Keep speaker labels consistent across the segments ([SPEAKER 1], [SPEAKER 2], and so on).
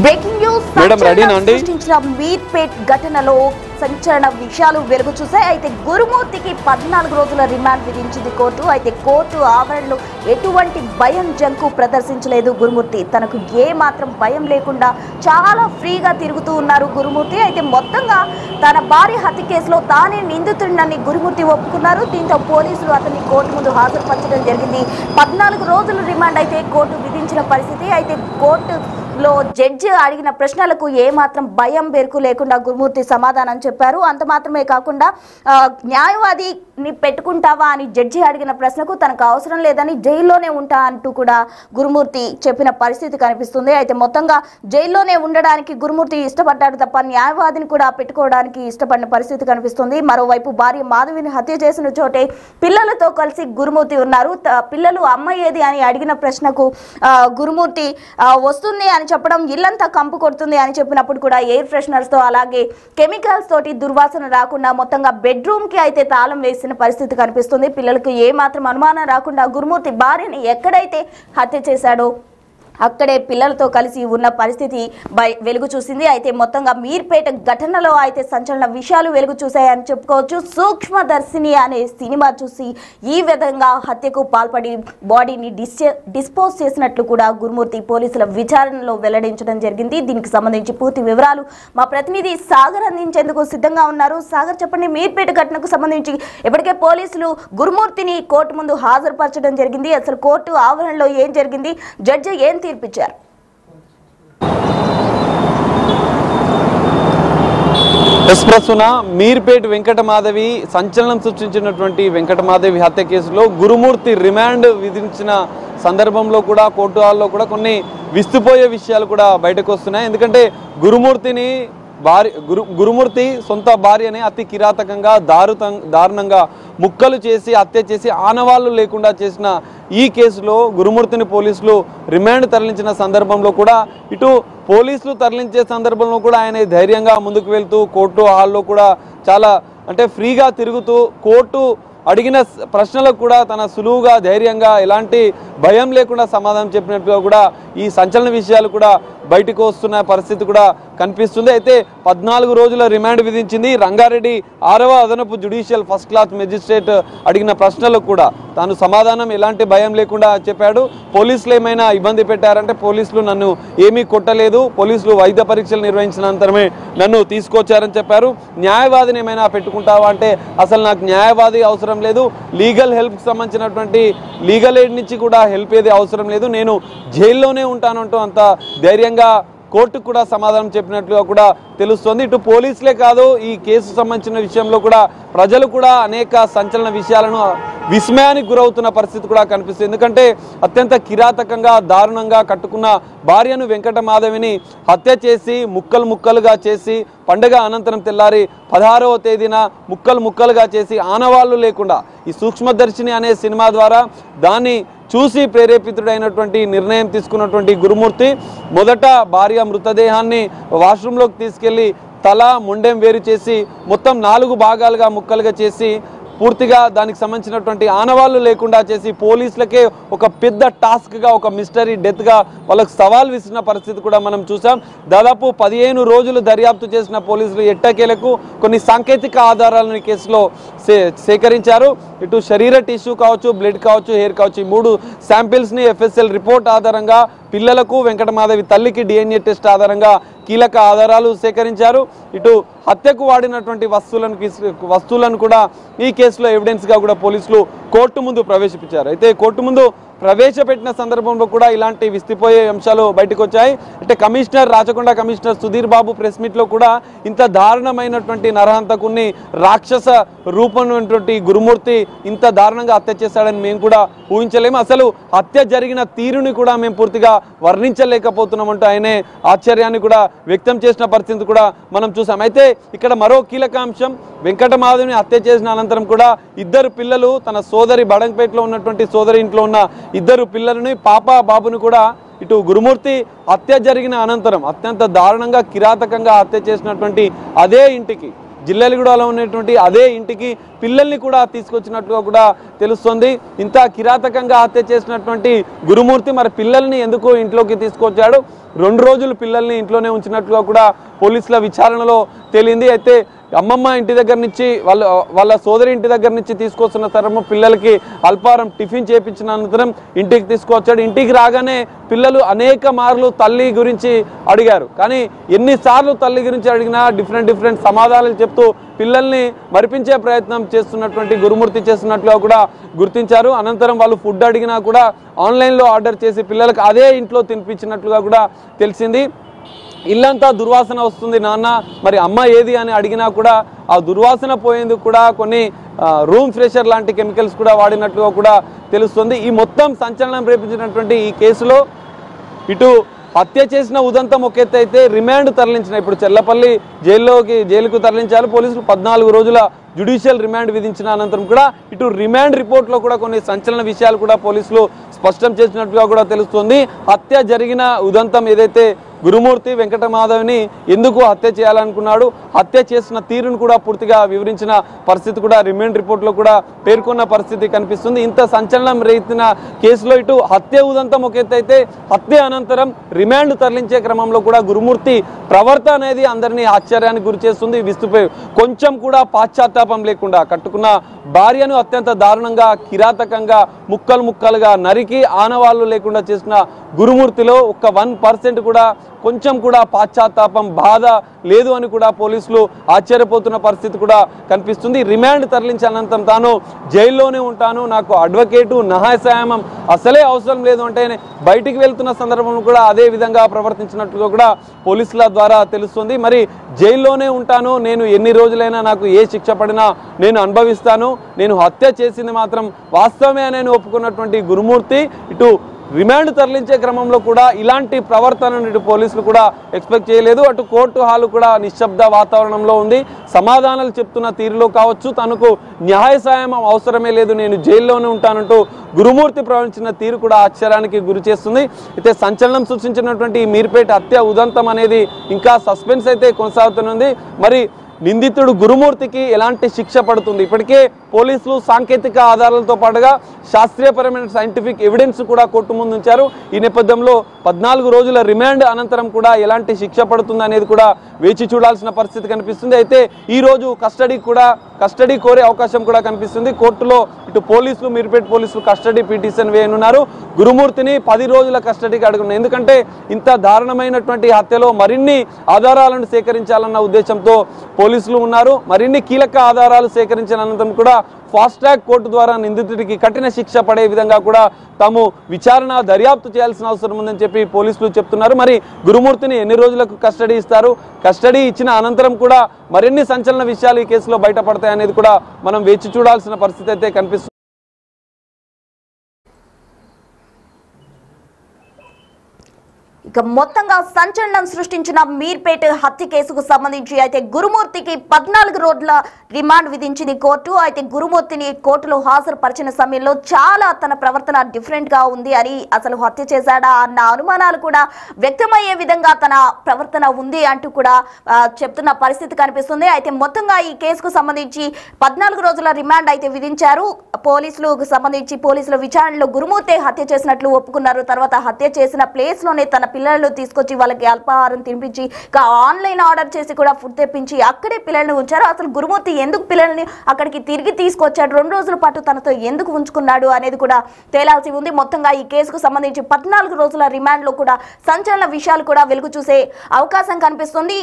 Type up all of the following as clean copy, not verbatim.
[SPEAKER 1] Breaking news సృష్టించిన మీర్పేట్ ఘటనలో సంచలన విషయాలు వెలుగు చూశాయి. అయితే గురుమూర్తికి 14 రోజుల రిమాండ్ విధించింది కోర్టు. అయితే కోర్టు ఆవరణలో ఎటువంటి భయం జంకు ప్రదర్శించలేదు గురుమూర్తి. తనకు ఏ మాత్రం భయం లేకుండా చాలా ఫ్రీగా తిరుగుతూ ఉన్నారు గురుమూర్తి. అయితే మొత్తంగా తన భార్య హత్య కేసులో తానే నిందితుడినని గురుమూర్తి ఒప్పుకున్నారు. దీంతో పోలీసులు అతన్ని కోర్టు ముందు హాజరుపరచడం జరిగింది. 14 రోజుల రిమాండ్ అయితే కోర్టు విధించిన పరిస్థితి. అయితే కోర్టులో జడ్జి అడిగిన ప్రశ్నలకు ఏ మాత్రం భయం బెరుకు లేకుండా గురుమూర్తి సమాధానం చెప్పారు. అంత మాత్రమే కాకుండా న్యాయవాదిని పెట్టుకుంటావా అని జడ్జి అడిగిన ప్రశ్నకు తనకు అవసరం లేదని జైల్లోనే ఉంటా అంటూ కూడా గురుమూర్తి చెప్పిన పరిస్థితి కనిపిస్తుంది. అయితే మొత్తంగా జైల్లోనే ఉండడానికి గురుమూర్తి ఇష్టపడ్డాడు తప్ప న్యాయవాదిని కూడా పెట్టుకోవడానికి ఇష్టపడిన పరిస్థితి కనిపిస్తుంది. మరోవైపు భార్య మాధవిని హత్య చేసిన చోటే పిల్లలతో కలిసి గురుమూర్తి ఉన్నారు. పిల్లలు అమ్మ ఏది అని అడిగిన ప్రశ్నకు గురుమూర్తి వస్తుంది అని చెప్పడం, ఇల్లంతా కంపు కొడుతుంది అని చెప్పినప్పుడు కూడా ఎయిర్ ఫ్రెషనర్స్ తో అలాగే కెమికల్స్ తోటి దుర్వాసన రాకుండా మొత్తంగా బెడ్రూమ్ కి అయితే తాళం వేసిన పరిస్థితి కనిపిస్తుంది. పిల్లలకు ఏ మాత్రం అనుమానం రాకుండా గురుమూర్తి భార్యని ఎక్కడైతే హత్య చేశాడో అక్కడే పిల్లలతో కలిసి ఉన్న పరిస్థితి వెలుగు చూసింది. అయితే మొత్తంగా మీర్పేట ఘటనలో అయితే సంచలన విషయాలు వెలుగు చూశాయని చెప్పుకోవచ్చు. సూక్ష్మదర్శిని అనే సినిమా చూసి ఈ విధంగా హత్యకు పాల్పడి బాడీని డిస్పోజ్ చేసినట్లు కూడా గురుమూర్తి పోలీసుల విచారణలో వెల్లడించడం జరిగింది. దీనికి సంబంధించి పూర్తి వివరాలు మా ప్రతినిధి సాగర్ అందించేందుకు సిద్ధంగా ఉన్నారు. సాగర్, చెప్పండి, మీర్పేట ఘటనకు సంబంధించి ఇప్పటికే పోలీసులు గురుమూర్తిని కోర్టు ముందు హాజరుపరచడం జరిగింది. అసలు కోర్టు ఆవరణలో ఏం జరిగింది, జడ్జి ఏం తీర్పిచ్చారు?
[SPEAKER 2] ప్రస్తున మీర్పేట్ వెంకటమాధవి సంచలనం సృష్టించినటువంటి వెంకటమాధవి హత్య కేసులో గురుమూర్తి రిమాండ్ విధించిన సందర్భంలో కూడా కోర్టు హాల్లో కూడా కొన్ని విస్తుపోయే విషయాలు కూడా బయటకు వస్తున్నాయి. ఎందుకంటే గురుమూర్తి సొంత భార్యని అతి కిరాతకంగా దారుణంగా ముక్కలు చేసి హత్య చేసి ఆనవాళ్లు లేకుండా చేసిన ఈ కేసులో గురుమూర్తిని పోలీసులు రిమాండ్ తరలించిన సందర్భంలో కూడా ఇటు పోలీసులు తరలించే సందర్భంలో కూడా ఆయన ధైర్యంగా ముందుకు వెళ్తూ కోర్టు హాల్లో కూడా చాలా ఫ్రీగా తిరుగుతూ కోర్టు అడిగిన ప్రశ్నలకు కూడా తన సులువుగా ధైర్యంగా ఎలాంటి భయం లేకుండా సమాధానం చెప్పినట్టుగా కూడా ఈ సంచలన విషయాలు కూడా బయటకు వస్తున్న పరిస్థితి కూడా కనిపిస్తుంది. అయితే 14 రోజుల రిమాండ్ విధించింది. రంగారెడ్డి 6వ అదనపు జ్యుడిషియల్ ఫస్ట్ క్లాస్ మెజిస్ట్రేట్ అడిగిన ప్రశ్నలకు కూడా తాను సమాధానం ఎలాంటి భయం లేకుండా చెప్పాడు. పోలీసులు ఏమైనా ఇబ్బంది పెట్టారంటే పోలీసులు నన్ను ఏమీ కొట్టలేదు, పోలీసులు వైద్య పరీక్షలు నిర్వహించిన అనంతరమే నన్ను తీసుకొచ్చారని చెప్పారు. న్యాయవాదిని ఏమైనా పెట్టుకుంటావా అంటే అసలు నాకు న్యాయవాది అవసరం లేదు, లీగల్ హెల్ప్కి సంబంధించినటువంటి లీగల్ ఎయిడ్ నుంచి కూడా హెల్ప్ ఏది అవసరం లేదు, నేను జైల్లోనే ఉంటానంటూ అంత ధైర్యంగా కోర్టుకు కూడా సమాధానం చెప్పినట్లుగా కూడా తెలుస్తోంది. ఇటు పోలీసులే కాదు, ఈ కేసు సంబంధించిన విషయంలో కూడా ప్రజలు కూడా అనేక సంచలన విషయాలను విస్మయానికి గురవుతున్న పరిస్థితి కూడా కనిపిస్తుంది. ఎందుకంటే అత్యంత కిరాతకంగా దారుణంగా కట్టుకున్న భార్యను వెంకటమాధవిని హత్య చేసి ముక్కలుగా చేసి పండుగ అనంతరం తెల్లారి 16వ తేదీన ముక్కలుగా చేసి ఆనవాళ్లు లేకుండా ఈ సూక్ష్మదర్శిని అనే సినిమా ద్వారా దాన్ని చూసి ప్రేరేపితుడైనటువంటి నిర్ణయం తీసుకున్నటువంటి గురుమూర్తి మొదట భార్య మృతదేహాన్ని వాష్రూమ్లోకి తీసుకెళ్లి తల మొండెం వేరు చేసి మొత్తం 4 భాగాలుగా ముక్కలుగా చేసి పూర్తిగా దానికి సంబంధించినటువంటి ఆనవాళ్లు లేకుండా చేసి పోలీసులకే ఒక పెద్ద టాస్క్గా ఒక మిస్టరీ డెత్గా వాళ్ళకు సవాల్ విసిరిన పరిస్థితి కూడా మనం చూసాం. దాదాపు 15 రోజులు దర్యాప్తు చేసిన పోలీసులు ఎట్టకేలకు కొన్ని సాంకేతిక ఆధారాలను కేసులో సేకరించారు. ఇటు శరీర టిష్యూ కావచ్చు, బ్లడ్ కావచ్చు, హెయిర్ కావచ్చు, ఈ 3 శాంపిల్స్ని FSL రిపోర్ట్ ఆధారంగా పిల్లలకు వెంకటమాధవి తల్లికి DNA టెస్ట్ ఆధారంగా కీలక ఆధారాలు సేకరించారు. ఇటు హత్యకు వాడినటువంటి వస్తువులను కూడా ఈ కేసులో ఎవిడెన్స్గా కూడా పోలీసులు కోర్టు ముందు ప్రవేశపెట్టారు. అయితే కోర్టు ముందు ప్రవేశపెట్టిన సందర్భంలో కూడా ఇలాంటి విస్తుపోయే అంశాలు బయటకు వచ్చాయి. అంటే రాచకొండ కమిషనర్ సుధీర్ బాబు ప్రెస్ మీట్లో కూడా ఇంత దారుణమైనటువంటి నరహంతకుని రాక్షస రూపమైనటువంటి గురుమూర్తి ఇంత దారుణంగా హత్య చేశాడని మేము కూడా ఊహించలేము, అసలు హత్య జరిగిన తీరుని కూడా మేము పూర్తిగా వర్ణించలేకపోతున్నామంటూ ఆయనే ఆశ్చర్యాన్ని కూడా వ్యక్తం చేసిన పరిస్థితి కూడా మనం చూసాం. అయితే ఇక్కడ మరో కీలక అంశం, వెంకటమాధవిని హత్య చేసిన అనంతరం కూడా 2 పిల్లలు తన సోదరి బడంగపేటలో ఉన్నటువంటి సోదరి ఇంట్లో ఉన్న 2 పిల్లలని పాప బాబును కూడా ఇటు గురుమూర్తి హత్య జరిగిన అనంతరం అత్యంత దారుణంగా కిరాతకంగా హత్య చేసినటువంటి అదే ఇంటికి జిల్లెలగూడలో ఉన్నటువంటి అదే ఇంటికి పిల్లల్ని కూడా తీసుకొచ్చినట్లుగా కూడా తెలుస్తుంది. ఇంత కిరాతకంగా హత్య చేసినటువంటి గురుమూర్తి మరి పిల్లల్ని ఎందుకు ఇంట్లోకి తీసుకొచ్చాడు? 2 రోజులు పిల్లల్ని ఇంట్లోనే ఉంచినట్లుగా కూడా పోలీసుల విచారణలో తేలింది. అయితే అమ్మమ్మ ఇంటి దగ్గర నుంచి వాళ్ళ సోదరి ఇంటి దగ్గర నుంచి తీసుకొస్తున్న తరము పిల్లలకి అల్పారం టిఫిన్ చేయించిన అనంతరం ఇంటికి తీసుకొచ్చాడు. ఇంటికి రాగానే పిల్లలు అనేక మార్లు తల్లి గురించి అడిగారు. కానీ ఎన్నిసార్లు తల్లి గురించి అడిగినా డిఫరెంట్ సమాధానాలు చెప్తూ పిల్లల్ని మరిపించే ప్రయత్నం చేస్తున్నటువంటి గురుమూర్తి చేస్తున్నట్లుగా కూడా గుర్తించారు. అనంతరం వాళ్ళు ఫుడ్ అడిగినా కూడా ఆన్లైన్లో ఆర్డర్ చేసి పిల్లలకు అదే ఇంట్లో తినిపించినట్లుగా కూడా తెలిసింది. ఇల్లంతా దుర్వాసన వస్తుంది నాన్న, మరి అమ్మ ఏది అని అడిగినా కూడా ఆ దుర్వాసన పోయేందుకు కూడా కొన్ని రూమ్ ఫ్రెషర్ లాంటి కెమికల్స్ కూడా వాడినట్లుగా కూడా తెలుస్తుంది. ఈ మొత్తం సంచలనం రేపించినటువంటి ఈ కేసులో ఇటు హత్య చేసిన ఉదంతం ఒక ఎత్తు అయితే రిమాండ్ తరలించిన ఇప్పుడు చెల్లపల్లి జైలుకు తరలించారు పోలీసులు. 14 రోజుల జ్యుడిషియల్ రిమాండ్ విధించిన అనంతరం కూడా ఇటు రిమాండ్ రిపోర్ట్లో కూడా కొన్ని సంచలన విషయాలు కూడా పోలీసులు స్పష్టం చేసినట్టుగా కూడా తెలుస్తుంది. హత్య జరిగిన ఉదంతం ఏదైతే గురుమూర్తి వెంకటమాధవ్ని ఎందుకు హత్య చేయాలనుకున్నాడు, హత్య చేసిన తీరును కూడా పూర్తిగా వివరించిన పరిస్థితి కూడా రిమాండ్ రిపోర్ట్లో కూడా పేర్కొన్న పరిస్థితి కనిపిస్తుంది. ఇంత సంచలనం రేపిన కేసులో ఇటు హత్య ఉదంతం ఒక ఎత్తు అయితే హత్య అనంతరం రిమాండ్ తరలించే క్రమంలో కూడా గురుమూర్తి ప్రవర్తన అనేది అందరినీ ఆశ్చర్యానికి గురి చేస్తుంది. విస్తుపోయి కొంచెం కూడా పాశ్చాత్తాపం లేకుండా కట్టుకున్న భార్యను అత్యంత దారుణంగా కిరాతకంగా ముక్కలుగా నరికి ఆనవాళ్లు లేకుండా చేసిన గురుమూర్తిలో ఒక్క 1% కూడా కొంచెం కూడా పాశ్చాత్తాపం బాధ లేదు అని కూడా పోలీసులు ఆశ్చర్యపోతున్న పరిస్థితి కూడా కనిపిస్తుంది. రిమాండ్ తరలించానంతం తాను జైల్లోనే ఉంటాను, నాకు అడ్వకేటు నహాయసాయం అసలే అవసరం లేదు అంటే బయటికి వెళ్తున్న సందర్భంలో కూడా అదే విధంగా ప్రవర్తించినట్టుగా కూడా పోలీసుల ద్వారా తెలుస్తుంది. మరి జైల్లోనే ఉంటాను, నేను ఎన్ని రోజులైనా నాకు ఏ శిక్ష పడినా నేను అనుభవిస్తాను, నేను హత్య చేసింది మాత్రం వాస్తవమే అని ఒప్పుకున్నటువంటి గురుమూర్తి ఇటు రిమాండ్ తరలించే క్రమంలో కూడా ఇలాంటి ప్రవర్తనను ఇటు పోలీసులు కూడా ఎక్స్పెక్ట్ చేయలేదు. అటు కోర్టు హాలు కూడా నిశ్శబ్ద వాతావరణంలో ఉంది. సమాధానాలు చెప్తున్న తీరులో కావచ్చు, తనకు న్యాయ సాయం అవసరమే లేదు, నేను జైల్లోనే ఉంటానంటూ గురుమూర్తి ప్రవర్తించిన తీరు కూడా ఆశ్చర్యానికి గురి చేస్తుంది. అయితే సంచలనం సృష్టించినటువంటి ఈ మీర్పేట హత్య ఉదంతం అనేది ఇంకా సస్పెన్స్ అయితే కొనసాగుతుంది. మరి నిందితుడు గురుమూర్తికి ఎలాంటి శిక్ష పడుతుంది? ఇప్పటికే పోలీసులు సాంకేతిక ఆధారాలతో పాటుగా శాస్త్రీయపరమైన సైంటిఫిక్ ఎవిడెన్స్ కూడా కోర్టు ముందు ఉంచారు. ఈ నేపథ్యంలో 14 రోజుల రిమాండ్ అనంతరం కూడా ఎలాంటి శిక్ష పడుతుంది అనేది కూడా వేచి చూడాల్సిన పరిస్థితి కనిపిస్తుంది. అయితే ఈ రోజు కస్టడీ కోరే అవకాశం కూడా కనిపిస్తుంది. కోర్టులో ఇటు పోలీసులు మీర్పేట పోలీసులు కస్టడీ పిటిషన్ వేయనున్నారు. గురుమూర్తిని 10 రోజుల కస్టడీకి అడుగున్నారు. ఎందుకంటే ఇంత దారుణమైనటువంటి హత్యలో మరిన్ని ఆధారాలను సేకరించాలన్న ఉద్దేశంతో పోలీసులు ఉన్నారు. మరిన్ని కీలక ఆధారాలు సేకరించిన అనంతరం కూడా ఫాస్ట్ ట్రాక్ కోర్టు ద్వారా నిందితుడికి కఠిన శిక్ష పడే విధంగా కూడా తాము విచారణ దర్యాప్తు చేయాల్సిన అవసరం ఉందని చెప్పి పోలీసులు చెప్తున్నారు. మరి గురుమూర్తిని ఎన్ని రోజులకు కస్టడీ ఇస్తారు? కస్టడీ ఇచ్చిన అనంతరం కూడా మరిన్ని సంచలన విషయాలు ఈ కేసులో బయటపడతాయనేది కూడా మనం వేచి చూడాల్సిన పరిస్థితి అయితే కనిపిస్తుంది.
[SPEAKER 1] ఇక మొత్తంగా సంచలనం సృష్టించిన మీర్పేట హత్య కేసుకు సంబంధించి అయితే గురుమూర్తికి 14 రోజుల రిమాండ్ విధించింది కోర్టు. అయితే గురుమూర్తిని కోర్టులో హాజరుపరిచిన సమయంలో చాలా తన ప్రవర్తన డిఫరెంట్ గా ఉంది అని, అసలు హత్య చేశాడా అన్న అనుమానాలు కూడా వ్యక్తమయ్యే విధంగా తన ప్రవర్తన ఉంది అంటూ కూడా చెప్తున్న పరిస్థితి కనిపిస్తుంది. అయితే మొత్తంగా ఈ కేసుకు సంబంధించి 14 రోజుల రిమాండ్ అయితే విధించారు. పోలీసుల విచారణలో గురుమూర్తి హత్య చేసినట్లు ఒప్పుకున్నారు. తర్వాత హత్య చేసిన ప్లేస్ లోనే తన పిల్లలను తీసుకొచ్చి వాళ్ళకి అల్పాహారం తినిపించి ఆన్లైన్ ఆర్డర్ చేసి కూడా ఫుడ్ తెప్పించి అక్కడే పిల్లల్ని ఉంచారు. అసలు గురుమూర్తి ఎందుకు పిల్లల్ని అక్కడికి తిరిగి తీసుకొచ్చాడు, 2 రోజుల పాటు తనతో ఎందుకు ఉంచుకున్నాడు అనేది కూడా తేలాల్సి ఉంది. మొత్తంగా ఈ కేసుకు సంబంధించి 14 రోజుల రిమాండ్ లో కూడా సంచలన విషయాలు కూడా వెలుగు చూసే అవకాశం కనిపిస్తుంది.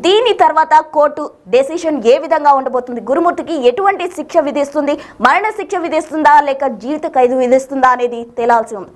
[SPEAKER 1] దీని తర్వాత కోర్టు డెసిషన్ ఏ విధంగా ఉండబోతుంది, గురుమూర్తికి ఎటువంటి శిక్ష విధిస్తుంది, మరణ శిక్ష విధిస్తుందా లేక జీవిత ఖైదు విధిస్తుందా అనేది తేలాల్సి ఉంది.